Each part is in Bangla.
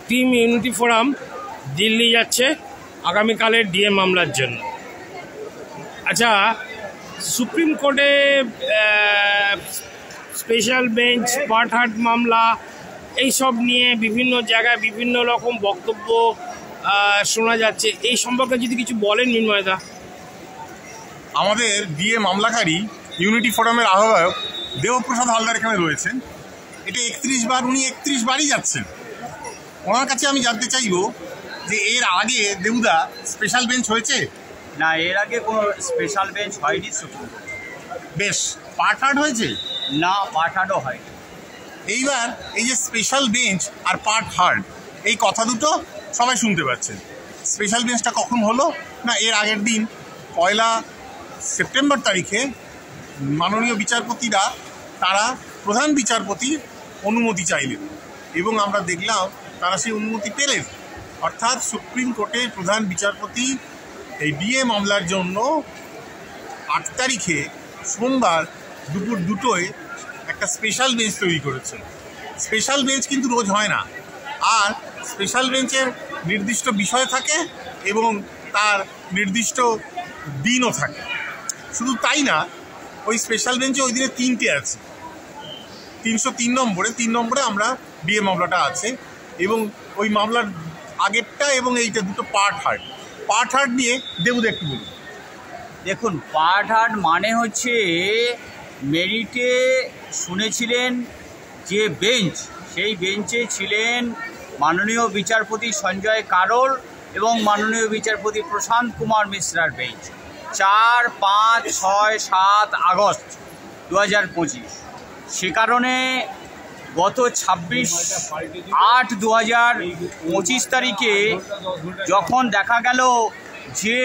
টিম ইউনিটি ফোরাম দিল্লি যাচ্ছে আগামীকালের ডিএ মামলার জন্য। আচ্ছা, সুপ্রিম কোর্টে স্পেশাল বেঞ্চ, পাটহাট মামলা, এইসব নিয়ে বিভিন্ন জায়গায় বিভিন্ন রকম বক্তব্য শোনা যাচ্ছে। এই সম্পর্কে যদি কিছু বলেন মিন্ময়দা। আমাদের ডিএ মামলাকারী ইউনিটি ফোরামের আহ্বায়ক দেবপ্রসাদ হালদার এখানে রয়েছেন। এটা 31 বার, উনি 31 বারই যাচ্ছেন। ওনার কাছে আমি জানতে চাইব যে এর আগে দেবুদা স্পেশাল বেঞ্চ হয়েছে? না, এর আগে কোনো স্পেশাল বেঞ্চ হয়নি সুপ্রিম কোর্ট। বেশ, পাটহাট হয়েছে? না, পাটহাটও হয়নি। এইবার এই যে স্পেশাল বেঞ্চ আর পাটহাট, এই কথা দুটো সবাই শুনতে পাচ্ছেন। স্পেশাল বেঞ্চটা কখন হলো? না, এর আগের দিন 1 সেপ্টেম্বর তারিখে মাননীয় বিচারপতিরা তারা প্রধান বিচারপতির অনুমতি চাইলেন এবং আমরা দেখলাম তারা সেই অনুমতি পেলেন। অর্থাৎ সুপ্রিম কোর্টের প্রধান বিচারপতি এই ডিএ মামলার জন্য 8 তারিখে সোমবার দুপুর 2টোয় একটা স্পেশাল বেঞ্চ তৈরি করেছেন। স্পেশাল বেঞ্চ কিন্তু রোজ হয় না, আর স্পেশাল বেঞ্চের নির্দিষ্ট বিষয় থাকে এবং তার নির্দিষ্ট দিনও থাকে। শুধু তাই না, ওই স্পেশাল বেঞ্চে ওই দিনে 3টে আছে। 303 নম্বরে আমরা ডিএ মামলাটা আছে এবং ওই মামলার আগেরটা এবং এইটা দুটো পাটহাট নিয়ে দেবুদা একটু বলুন। দেখুন, পাটহাট মানে হচ্ছে মেরিটে শুনেছিলেন যে বেঞ্চ, সেই বেঞ্চে ছিলেন মাননীয় বিচারপতি সঞ্জয় কারোল এবং মাননীয় বিচারপতি প্রশান্ত কুমার মিশ্রার বেঞ্চ। 4, 5, 6, 7 আগস্ট 2025। সে কারণে গত 26/8/2025 তারিখে যখন দেখা গেল যে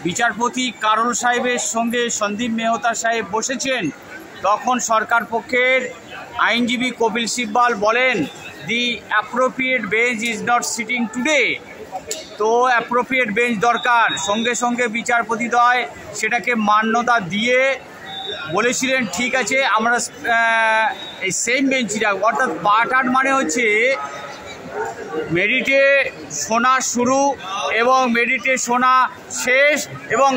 বিচারপতি কারোল সাহেবের সঙ্গে সন্দীপ মেহতা সাহেব বসেছেন, তখন সরকার পক্ষের আইনজীবী কপিল সিব্বাল বলেন the appropriate bench is not sitting today. তো অ্যাপ্রোপ্রিয়েট বেঞ্চ দরকার। সঙ্গে সঙ্গে বিচারপতিদ্বয় সেটাকে মান্যতা দিয়ে বলেছিলেন ঠিক আছে, আমরা এই সেম বেঞ্চই রাখব। অর্থাৎ পাটহাট মানে হচ্ছে মেরিটে শোনা শুরু এবং মেরিটে শোনা শেষ এবং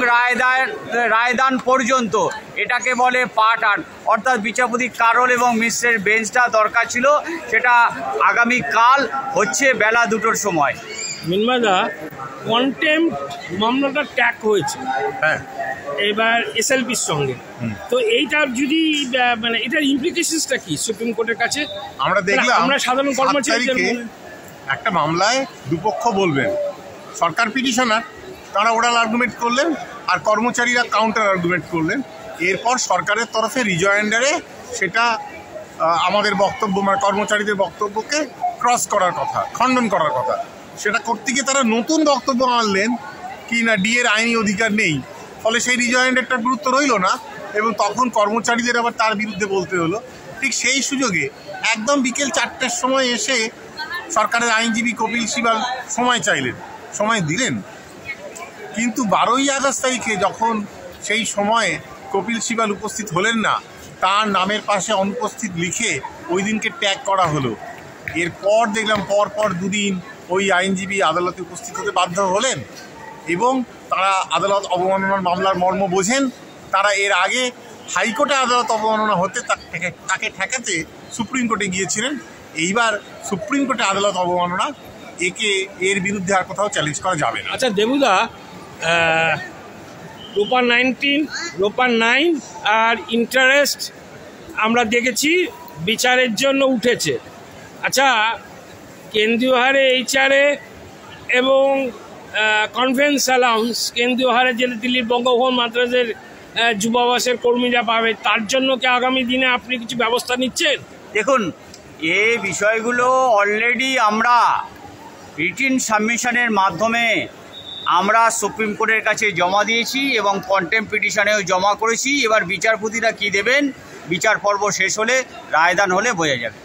রায়দান পর্যন্ত, এটাকে বলে পাটহাট। অর্থাৎ বিচারপতি কারোল এবং মিশ্রের বেঞ্চটা দরকার ছিল, সেটা আগামীকাল হচ্ছে বেলা 2টোর সময়। মিন্ময়দা, কন্টেম্পট মামলাটা ট্যাগ হয়েছে এবার এসএলপির সঙ্গে, তো এইটার যদি মানে এটার ইমপ্লিকেশনসটা কি সুপ্রিম কোর্টের কাছে? আমরা দেখলাম আমরা সাধারণ কর্মচারী একটা মামলায় দুপক্ষ বলবেন, সরকার পিটিশনার তারা ওরাল আর্গুমেন্ট করলেন আর কর্মচারীরা কাউন্টার আর্গুমেন্ট করলেন। এরপর সরকারের তরফে রিজয়েন্ডারে সেটা আমাদের বক্তব্য মানে কর্মচারীদের বক্তব্যকে ক্রস করার কথা, খণ্ডন করার কথা, সেটা করতে গিয়ে তারা নতুন বক্তব্য আনলেন কি না ডিএর আইনি অধিকার নেই। ফলে সেই রিজয়েন্ডারটার গুরুত্ব রইল না এবং তখন কর্মচারীদের আবার তার বিরুদ্ধে বলতে হলো। ঠিক সেই সুযোগে একদম বিকেল 4টের সময় এসে সরকারের আইনজীবী কপিল সিবাল সময় চাইলেন, সময় দিলেন। কিন্তু 12ই আগস্ট তারিখে যখন সেই সময়ে কপিল সিবাল উপস্থিত হলেন না, তার নামের পাশে অনুপস্থিত লিখে ওই দিনকে ট্যাগ করা হলো। এরপর দেখলাম পরপর 2 দিন ওই আইনজীবী আদালতে উপস্থিত হতে বাধ্য হলেন এবং তারা আদালত অবমাননার মামলার মর্ম বোঝেন। তারা এর আগে হাইকোর্টে আদালত অবমাননা হতে তাকে ঠেকাতে সুপ্রিম কোর্টে গিয়েছিলেন। এইবার সুপ্রিম কোর্টে আদালত অবমাননা, এর বিরুদ্ধে আর কোথাও চ্যালেঞ্জ করা যাবে না। আচ্ছা দেবুদা, রোপার 9 আর ইন্টারেস্ট আমরা দেখেছি বিচারের জন্য উঠেছে। আচ্ছা, কেন্দ্রীয় হারে এইচআরএ এবং কনভেন্স অ্যালাউন্স কেন্দ্রীয় হারে যে দিল্লির বঙ্গভবন মাদ্রাজের যুবাবাসের কর্মীরা পাবে, তার জন্য কি আগামী দিনে আপনি কিছু ব্যবস্থা নিচ্ছেন? দেখুন, এই বিষয়গুলো অলরেডি আমরা রিটিন সাবমিশনের মাধ্যমে আমরা সুপ্রিম কোর্টের কাছে জমা দিয়েছি এবং কন্টেম্পট পিটিশনেও জমা করেছি। এবার বিচারপতিরা কি দেবেন, বিচার পর্ব শেষ হলে, রায়দান হলে বোঝা যাবে।